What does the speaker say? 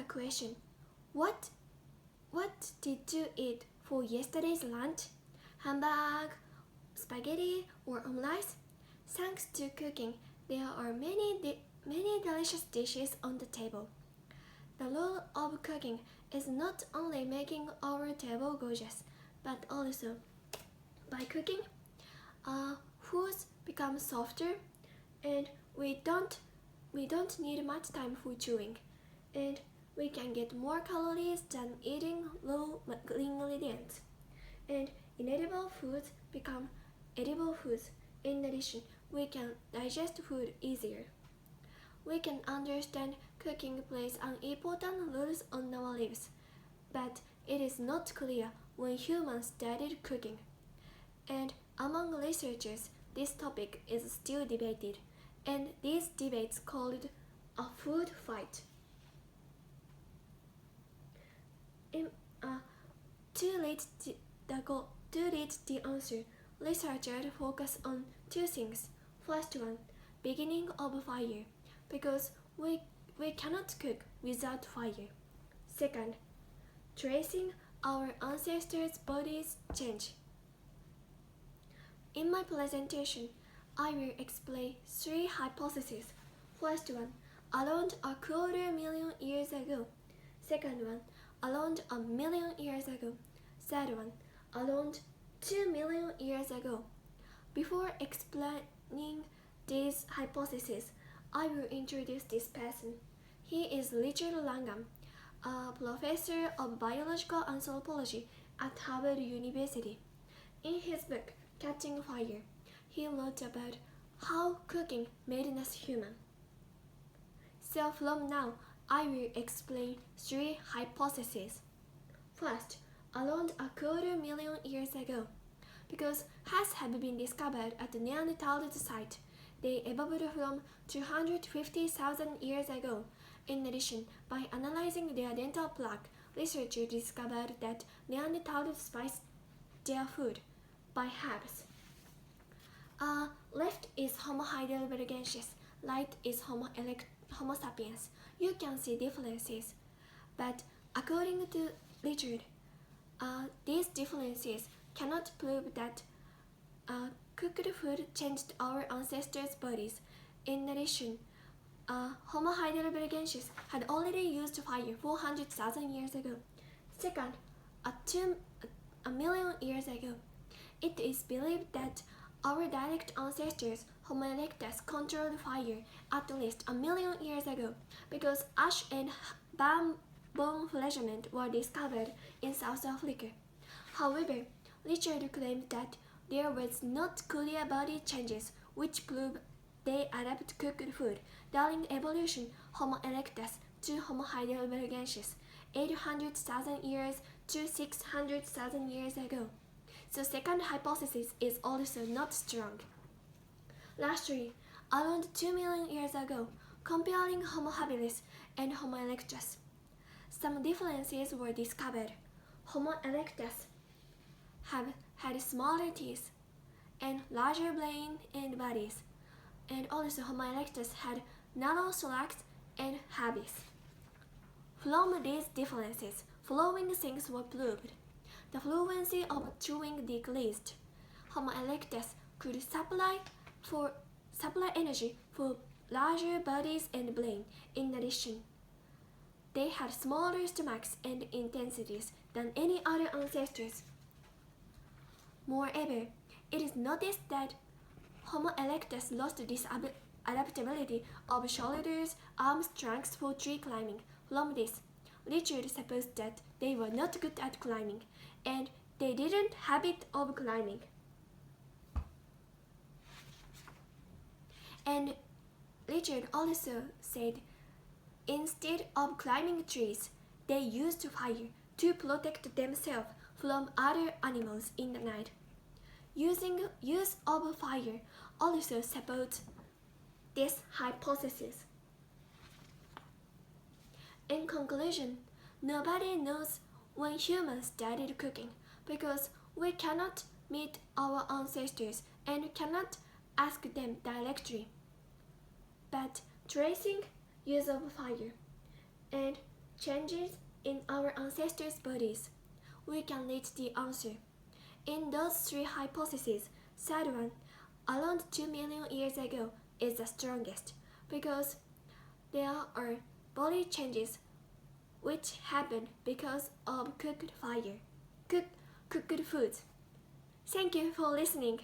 question. What did you eat for yesterday's lunch? Hamburger, spaghetti, or omelette? Thanks to cooking, there are many delicious dishes on the table. The role of cooking is not only making our table gorgeous, but also by cooking, foods become softer, and we don't need much time for chewing, and we can get more calories than eating raw ingredients. And inedible foods become edible foods. In addition, we can digest food easier. We can understand cooking plays an important role on our lives, but it is not clear when humans started cooking. And among researchers, this topic is still debated, and these debates called a food fight. To read the answer, researchers focus on two things. First one, beginning of fire, because we cannot cook without fire. Second, tracing our ancestors' bodies change. In my presentation, I will explain three hypotheses. First one, around a quarter million years ago. Second one, around a million years ago. Third one, around 2 million years ago. Before explaining these hypotheses, I will introduce this person. He is Richard Langham, a professor of biological anthropology at Harvard University. In his book, Catching Fire, he wrote about how cooking made us human. So from now, I will explain three hypotheses. First, around a quarter million years ago. Because hats have been discovered at the Neanderthal site, they evolved from 250,000 years ago. In addition, by analyzing their dental plaque, researchers discovered that Neanderthals spiced their food by herbs. Left is Homo heidelbergensis, right is Homo sapiens. You can see differences, but according to Richard, these differences cannot prove that cooked food changed our ancestors' bodies. In addition, Homo heidelbergensis had already used fire 400,000 years ago. Second, a million years ago, it is believed that our direct ancestors, Homo erectus, controlled fire at least a million years ago because ash and bone fragments were discovered in South Africa. However, Richard claimed that there was not clear body changes which prove they adapt cooked food during evolution Homo erectus to Homo heidelbergensis 800,000 years to 600,000 years ago. So second hypothesis is also not strong. Lastly, around 2 million years ago, comparing Homo habilis and Homo erectus, some differences were discovered. Homo erectus had smaller teeth and larger brain and bodies, and also Homo erectus had narrow thorax and habits. From these differences, following things were proved. The fluency of chewing decreased. Homo erectus could supply energy for larger bodies and brain. In addition, they had smaller stomachs and intensities than any other ancestors. Moreover, it is noticed that Homo erectus lost this adaptability of shoulders, arms, trunks for tree climbing. From this, Richard supposed that they were not good at climbing, and they didn't habit of climbing. And Richard also said, instead of climbing trees, they used fire to protect themselves from other animals in the night. Use of fire also supports this hypothesis. In conclusion, nobody knows when humans started cooking because we cannot meet our ancestors and cannot ask them directly. But tracing use of fire and changes in our ancestors' bodies, we can reach the answer. In those three hypotheses, third one, around 2 million years ago, is the strongest because there are body changes which happen because of cooked foods. Thank you for listening.